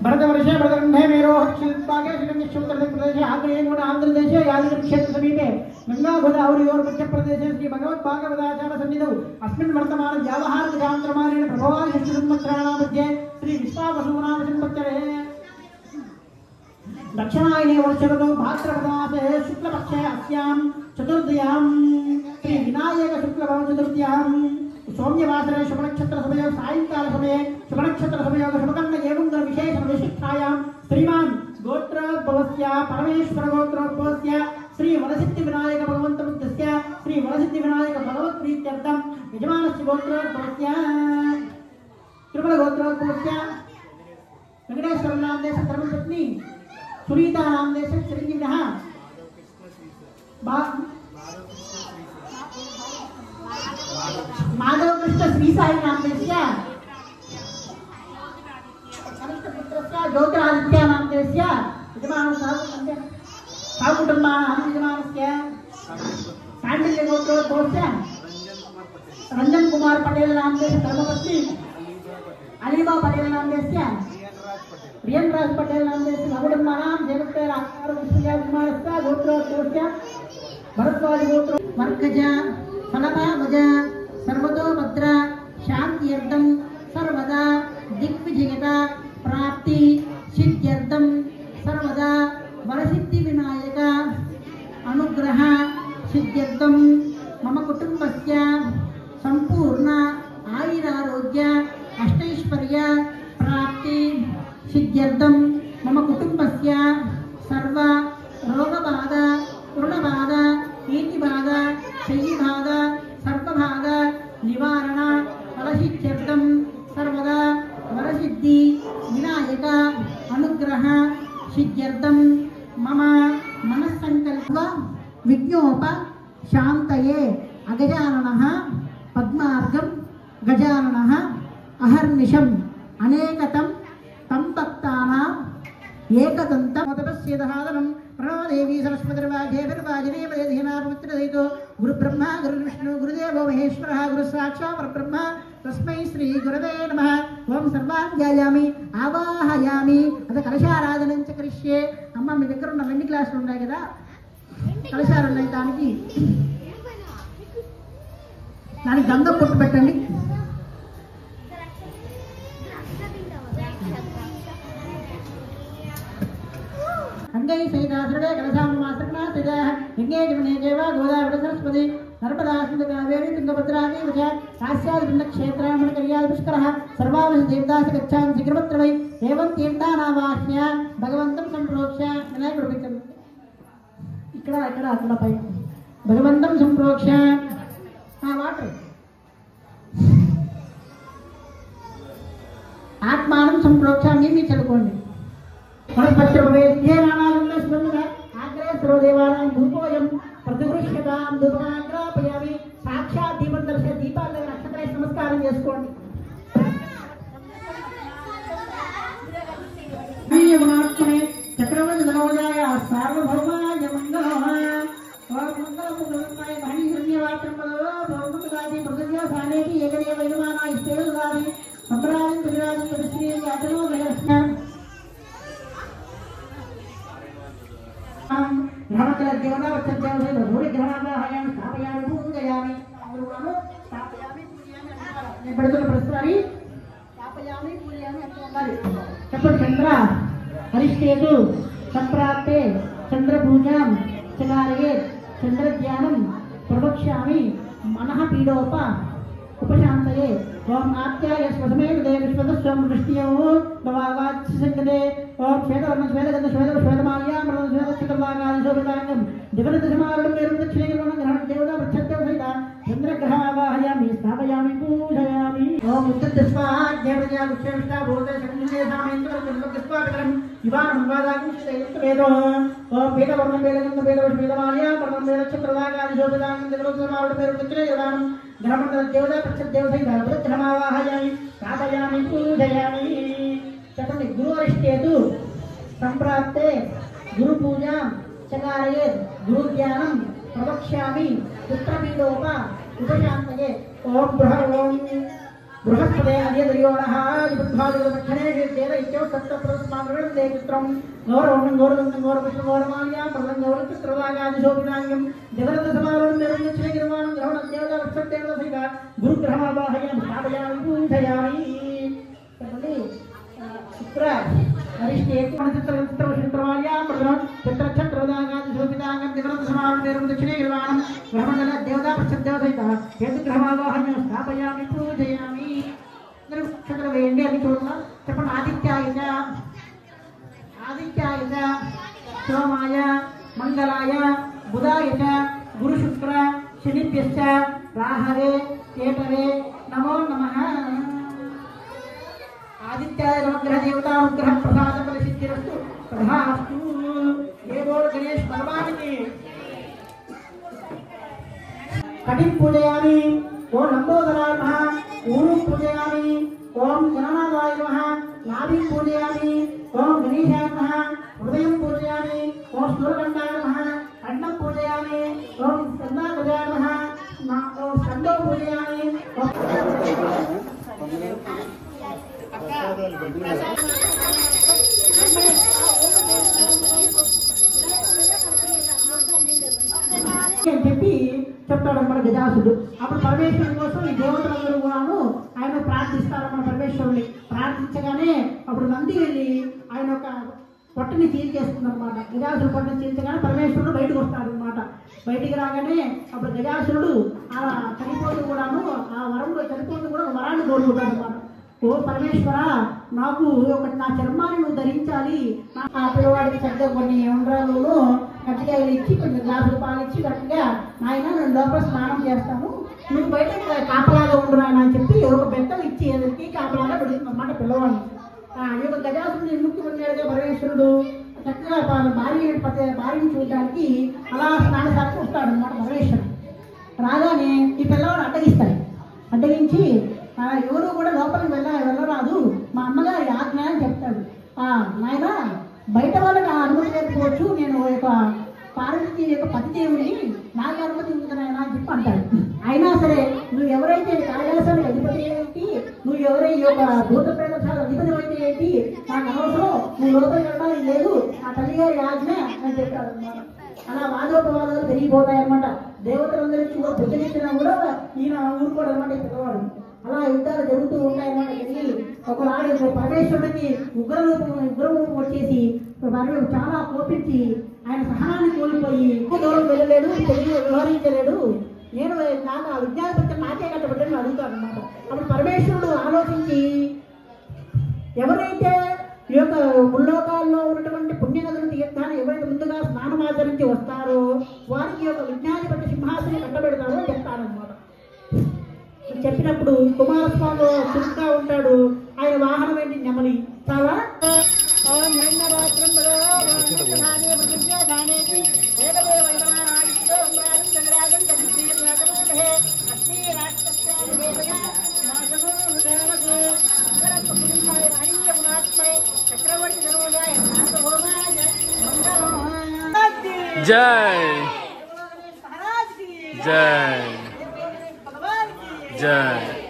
भरतवर्षे भरतगंधे मेरो शिल्पागे प्रदेशे आंध्रदेशे यादगिरी क्षेत्र समीपे गंगा गोदावरी और मध्य प्रदेशे श्री भगवत भागवताचार्य सन्निधौ अस्मिन् वर्तमान व्यावहारिक जातमानेन प्रभवादि षष्ठ संवत्सराणां मध्ये श्री विश्वावसुनाम संवत्सरे दक्षिणायने वर्षऋतौ भाद्रपदमासे शुक्लपक्षे अस्यां चतुर्थ्यां श्री विनायक शुक्लभव चतुर्थ्यां सौम्यवासरे शुभनक्षत्र समये सायंकाल समये शुभनक्षत्र समये शुभकर्ण एवं विशेष विशिष्टायां श्रीमान गोत्रोद्भवस्य परमेश्वर गोत्रोद्भवस्य श्री वरसिद्धि विनायक भगवन्तमुद्दस्य श्री वरसिद्धि विनायक भगवत् प्रीत्यर्थं यजमानस्य गोत्रोद्भवस्य त्रिपुर गोत्रोद्भवस्य वेंकटेश्वर नामदेश धर्मपत्नी सुनीता नामदेश चिरंजीविनः माधव कृष्ण श्री साई नामदेस्य कनिष्ठपुत्रस्य ज्योतिरादित्य नामदेस्य यजमानस्य यजमानस्य सांडिल्य गोत्रोद्भवस्य रंजन कुमार पटेल नामदेस्य धर्मपत्नी अलीबा पटेल नामदेस्य रियनराज पटेल नामदेस्य नवकुटुंबानां देवते आकार विश्वया यजमानस्य गोत्रोद्भवस्य भरद्वाज गोत्र वर्गज फलभावज सर्वतो भद्र शांत्यर्थं सर्वदा दिग्विजयता प्राप्ति सिद्ध्यर्थं सर्वदा वरसिद्धि विनायक अनुग्रह सिद्ध्यर्थं मम कुटुंबस्य संपूर्ण आयुरारोग्य अष्टैश्वर्य प्राप्ति सिद्ध्यर्थं मम कुटुंबस्य सर्व रोगबाध ऋणबाध नीतिबाध शयिबाध सर्वबाध निवारण फलसिद्ध्यर्थं सर्वदा वरसिद्धि विनायक अनुग्रह सिद्ध्यर्थं मम मनस्संकल्प विज्ञोप शांतये अगजाननः पद्मार्गं गजाननः अहर्निशम् अनेकतं तं भक्तानां एकदन्तं मोदपस्यदहादनं प्रणवदेवी सरस्वतीर्वाजे विर्वाजिने वदेधिना पवित्रदयितो गुरुब्रह्मा गुरुविष्णु गुरुदेवो महेश्वरः गुरुसाक्षात् परब्रह्म तस्मै श्री गुरवे नमः ओम सर्वान् ध्यायामि आवाहयामि अद कलशाराधनं च करिष्ये अम्म మీ దగ్గర ఉన్న వెండి గ్లాసులు ఉన్నాయి కదా కలశాలు ఉన్నాయి దానికి గంధం పొట్టు పెట్టండి अंगै सहितासुरे कलशामासृणा स्थितः लिंगे जमने देवा गोदावरी सरस्वती नर्मदा सिन्धु कावेरी तुंगभद्रादि वच काश्यादिपिण्डक्षेत्रामणकर्यादि पुष्करः सर्वावसि देवदास गच्छामि शीघ्रमत्र वै एवं तीर्थानावास्य भगवन्तं संप्रोक्ष्य विनायकुడు పెట్టండి ఇక్కడ అక్కడ పైన భగవంతం సంప్రోక్ష్య వాటర్ ఆత్మానం సంప్రోక్ష్య మీ చదువుకోండి आग्रह सर्वदेवानां धूपोऽयं प्रतिगृह्यतां धूपमाग्रापयामि साक्षात् दीपं दर्शय दीपाల దగ్గర నక్షత్ర నమస్కారం చేసుకోండి శ్రీయమాత్మనే చక్రవర్తి ధనోజాయ సార్వభౌమాయ మంగళః మంగళముదాయ మహనీయవాత్రమలో భౌమదాది ప్రజా సానేటి ఏకదేవ యజమానాయ సేవదాది సంప్రాయం ప్రజాది శ్రీ యాదనో దయస్న ग्रहणकल देवना वचनदेव से भूरि ग्रहणाहयामि स्थापयामि पूजयामि गुरुवानो स्थापयामि पूजयामि నేను పెడుతున్న ప్రశ్నని स्थापयामि पूजयामि అంటే ఉండాలి చెప్పండి చంద్ర హరిష్ఠేతు సంప్రాప్తే చంద్ర పూజాం చకారయే చంద్ర ధ్యానం ప్రవక్ష్యామి మనః పీడోప उपशांतये ओम आत्याय स्वसमेत देव विश्वदस्वं वृष्टियो भवावाच संगते ओम श्वेतवर्ण श्वेतगंध श्वेतमाल्या मृद श्वेतचिकवागादि शोभितांगं दिवनदशमारुणं मेरुं दक्षिणेकरणं ग्रहणं देवता प्रच्छदेव सहिता चंद्रग्रहावाहयामि स्थापयामि पूजयामि ओम उत्तरस्वा देवतया विश्वविष्टा भूते संगते सामेन्द्र चंद्रगस्वाकरं युवानं वादागं श्रेयस्तवेदो ओम वेदवर्णं वेदगंध वेदमाल्या मृदं वेदचिकवागादि शोभितांगं दिवनदशमारुणं मेरुं दक्षिणेकरणं ग्रहणं देवता प्रच्छदेव सहिता ब्रह्मवाहयामि स्थापयामि पूजयामि चतुर्थ गुरुवरिष्ठेतु संप्राप्ते गुरु पूजा चकारये गुरु ज्ञानं प्रवक्ष्यामि पुत्रपीडोप उपशान्तये ओम बृहस्पते अद्यद्रियोणः निबुद्धादिदक्षिणे देव इत्यौ सप्तप्रस्मागणं देचित्रं गौरवं गौरवं गौरवं गौरवाण्या प्रदं गौरवचित्ररागादिशोभिनाङ्गं देवरथसमारोहं निर्दक्षिणे गिरवाणं ग्रहणं देवता वत्सदेवता सहिता गुरुग्रहमावाहयामि स्थापयामि पूजयामि तर्हि शुक्र हरिष्ठे चित्रवाल्या प्रदं चित्रक्षत्ररागादिशोभिनाङ्गं देवरथसमारोहं निर्दक्षिणे गिरवाणं ग्रहणं देवता वत्सदेवता सहिता गुरुग्रहमावाहयामि स्थापयामि पूजयामि नक्षत्र वेंडी అని చూడలా చెప్పండి ఆదిత్యాయ సోమాయ మంగళాయ బుధాయ గురు శుక్ర శనిభ్యశ్చ రాహవే కేతవే నమో నమః ఆదిత్యాయ నమగ్రహ దేవతా అనుగ్రహ ప్రసాద ఫలసిద్ధిరస్తు తథాస్తు దేవో గణేష్ భగవానికి కటిం పూజయామి ఓం లంబోదరాయ నమః ఊరు పూజయామి ఓం గణనాథాయ నమః నాభిం పూజయామి ఓం గణేశాయ నమః హృదయం పూజయామి ఓం స్థూలకంఠాయ నమః అన్నం పూజయామి ఓం స్కందాగజాయ నమః ఓం స్కందో పూజయామి అని చెప్పి చెప్తాడన్నమాట గజాసుడు. అప్పుడు పరమేశ్వరుని కోసం ఈ దేవతలందరూ కూడాను ఆయన ప్రార్థిస్తారన్నమాట. పరమేశ్వరుని ప్రార్థించగానే అప్పుడు నంది వెళ్ళి ఆయన ఒక పొట్టని చీల్చేస్తుందన్నమాట. గజాసుడు పొట్టని చీల్చగానే పరమేశ్వరుడు బయటకు వస్తాడనమాట. బయటికి రాగానే అప్పుడు గజాసురుడు ఆ చనిపోతూ కూడాను ఆ వరంలో చనిపోతూ కూడా వరాన్ని కోరుకుంటాడు అనమాట. ఓ పరమేశ్వర, నాకు ఒకటి నా చర్మాన్ని నువ్వు ధరించాలి. ఆ పిల్లవాడికి చక్కగా కొన్ని ఉండ్రాలు కట్టికాయలు ఇచ్చి కొన్ని గ్లాసులు పాలు ఇచ్చి కరెక్ట్గా నాయన నేను లోపల స్నానం చేస్తాను, నువ్వు బయట కాపలాగా ఉండు నాయన అని చెప్పి ఒక బెత్తలు ఇచ్చి ఎదురికి కాపలాగా పెడుతుందన్నమాట పిల్లవాడిని. ఈ యొక్క గజాసురుడు ఎందుకు ఉన్నాడుగా పరమేశ్వరుడు చక్కగా భార్యని చూడడానికి అలా స్నానశాలకు వస్తాడు అనమాట పరమేశ్వరుడు. రాగానే ఈ పిల్లవాడు అడ్డగించి ఎవరు కూడా లోపలికి వెళ్ళరాదు, మా అమ్మగారి ఆజ్ఞ అని చెప్తాడు. నాయన బయట వాళ్ళకి అనుమతి లేకపోవచ్చు, నేను ఒక పార్వతి యొక్క పతిదేవుని నాకు అనుమతి ఉంది నాయన అని చెప్పి అంటాడు. అయినా సరే నువ్వు ఎవరైతే కైలాసానికి అధిపతి ఏంటి, నువ్వు ఎవరైతే యొక్క భూత ప్రదేశాల అధిపతి అయితే ఏంటి, నాకు అనవసరం, నువ్వు లోపలికి వెళ్ళడానికి లేదు, ఆ తల్లిగారి ఆజ్ఞ అని చెప్తాడు అనమాట. అలా వాదోపవాదాలు పెరిగిపోతాయన్నమాట. దేవతలందరికీ కూడా బుద్ధనిచ్చినా కూడా ఈయన ఊరుకోడు అనమాట ఈ పిల్లవాడు. అలా యుద్ధాలు జరుగుతూ ఉంటాయన్నమాట. ఒకనాడు పరమేశ్వరుడికి ఉగ్రరూపం వచ్చేసి చాలా కోపించి ఆయన సహనాన్ని కోల్పోయి ఎక్కువ దూరం వెళ్ళలేడు, వ్యవహరించలేడు, నేను నాకు ఆ విజ్ఞానపత్రం నాకే కట్టబడ్డని అడుగుతాడు అనమాట. అప్పుడు పరమేశ్వరుడు ఆలోచించి ఎవరైతే ఈ యొక్క ముల్లోకాల్లో ఉన్నటువంటి పుణ్యనదుల తీర్థాన్ని ఎవరైతే ముందుగా స్నానమాచరించి వస్తారో వారికి యొక్క విజ్ఞానపత్ర సింహాసనం కట్టబెడతారో అని చెప్తారనమాట. చెప్పినప్పుడు కుమారస్వామి చురుగ్గా ఉంటాడు. ఆయన వాహనం ఏంటి నెమలి. చాలా జై జై జై Jai